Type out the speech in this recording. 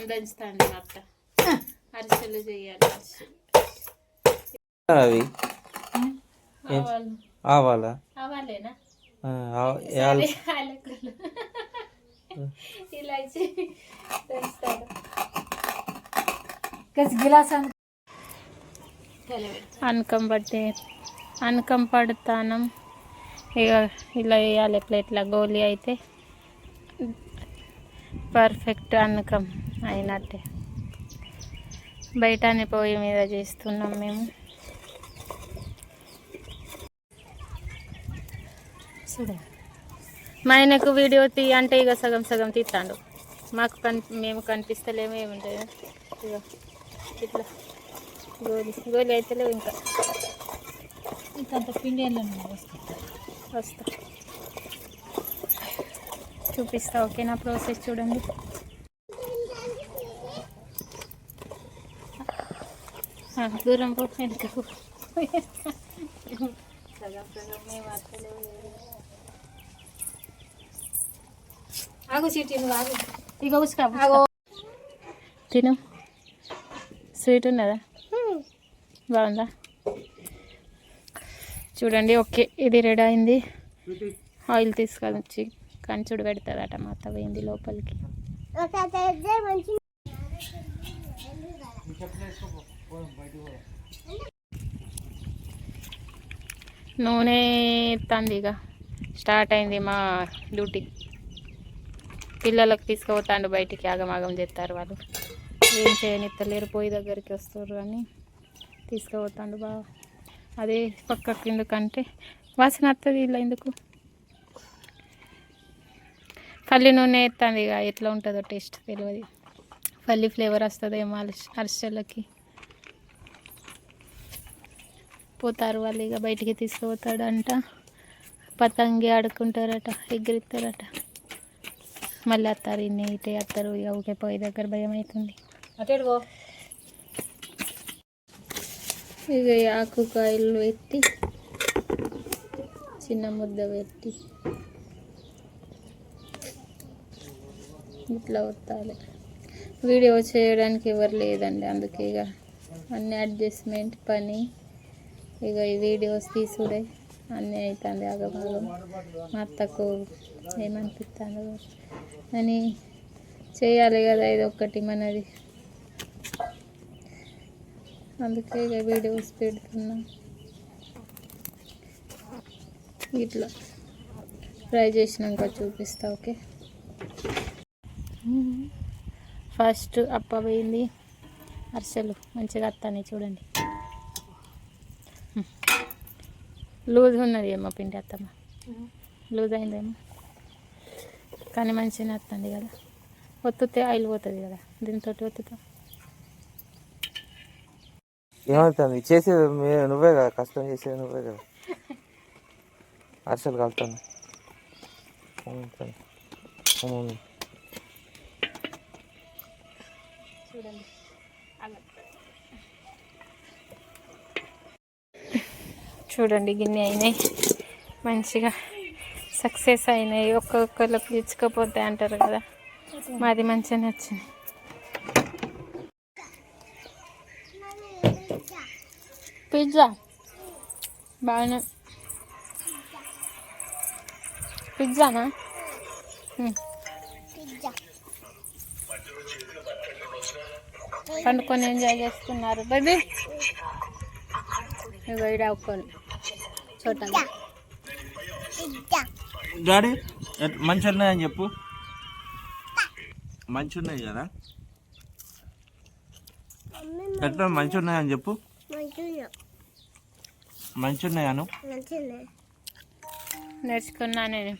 బెల్లం దంచుతాండి మా అత్త. అరిసెలు చేయాలి. అవి ఆవాలా ఆవాలేనా? ఇలాచి దంచుతారు. అనకం పడతానం. ఇక ఇలా వేయాలి ప్లేట్ల గోలీ అయితే పర్ఫెక్ట్ అనకం అయినట్టే. బయటనే పొయ్యి మీద చేస్తున్నాం మేము. మా ఆయనకు వీడియో తీ అంటే ఇక సగం సగం తీస్తాడు. మాకు మేము కనిపిస్తలేము ఏముంటుంది. ఇక ఇట్లా గోలి అయితే లేవు. ఇంకా పిండి వస్తా చూపిస్తా. ఓకేనా? ప్రాసెస్ చూడండి. దూరం పో, వెనుకకు సగం సగం మేము అర్థలేవు. ఆగు సీటీ, నువ్వు ఆగు. ఇక ఉసుకా తిను. స్వీట్ ఉన్నదా? బాగుందా? చూడండి. ఓకే, ఇది రెడీ అయింది. ఆయిల్ తీసుకొచ్చి కంచుడు పెడతారట. మా అత్త పోయింది లోపలికి. నూనె ఎత్తంది. ఇక స్టార్ట్ అయింది మా డ్యూటీ. పిల్లలకు తీసుకుపోతాండు బయటికి. ఆగమాగం చేస్తారు వాళ్ళు. ఏం చేయనిత్తలేరు. పొయ్యి దగ్గరికి వస్తారు అని తీసుకుపోతాండు బాగా. అదే పక్కకి ఎందుకంటే వాసన వస్తుంది. ఇలా ఎందుకు పల్లి నూనె ఎత్తుంది. ఇక ఎట్లా ఉంటుందో టేస్ట్ తెలియదు. పల్లి ఫ్లేవర్ వస్తుందేమో అరిసెలకి. పోతారు వాళ్ళు. ఇక బయటికి తీసుకుపోతాడంట. పతంగి ఆడుకుంటారట, ఎగిరిస్తారట. మళ్ళీ వస్తారు. ఇన్ని ఇటే వస్తారు. ఇక ఊకే పొయ్యి దగ్గర భయం అవుతుంది. ఇక ఆకుకాయలు ఎత్తి చిన్న ముద్ద పెట్టి ఇట్లా వత్తాలి. వీడియో చేయడానికి ఎవరు లేదండి. అందుకే ఇక అన్ని అడ్జస్ట్మెంట్ పని. ఇక ఈ వీడియోస్ తీసుడే అన్నీ అవుతుంది. ఆగమాగం. మా అత్తకు ఏమనిపిస్తుందో అని చేయాలి కదా ఇది ఒక్కటి మనది. అందుకే ఇక వీడియోస్ పెడుతున్నాం. ఇట్లా ఫ్రై చేసినాక చూపిస్తా. ఓకే, ఫస్ట్ అప్ప పోయింది. అరిసెలు మంచిగా వస్తాయి చూడండి. లూజ్ ఉన్నది ఏమో పిండి అత్తమ్మ. లూజ్ అయిందేమో కానీ మంచిగా వస్తుంది కదా. ఒత్తుతే ఆయిల్ పోతుంది కదా. దీంతో ఒత్తుతా ఏమవుతుంది? చేసేది నువ్వే కదా, కష్టం చేసేది నువ్వే కదా. అరిసెలు కలుతాను. చూడండి. చూడండి గిన్నె అయినాయి. మంచిగా సక్సెస్ అయినాయి. ఒక్కొక్కరికి ఇచ్చుకపోతే అంటారు కదా. మాది మంచిగా నచ్చింది. పిజ్జా బాగానే. పిజ్జానా? పండుకొని ఎంజాయ్ చేస్తున్నారు బేబీ. వేడాకొని చూడండి. డాడీ మంచి ఉన్నాయని చెప్పు. మంచి ఉన్నాయి కదా. ఎట్లా మంచి ఉన్నాయని చెప్పు. మంచి ఉన్నాయాను నేర్చుకున్నా నేను.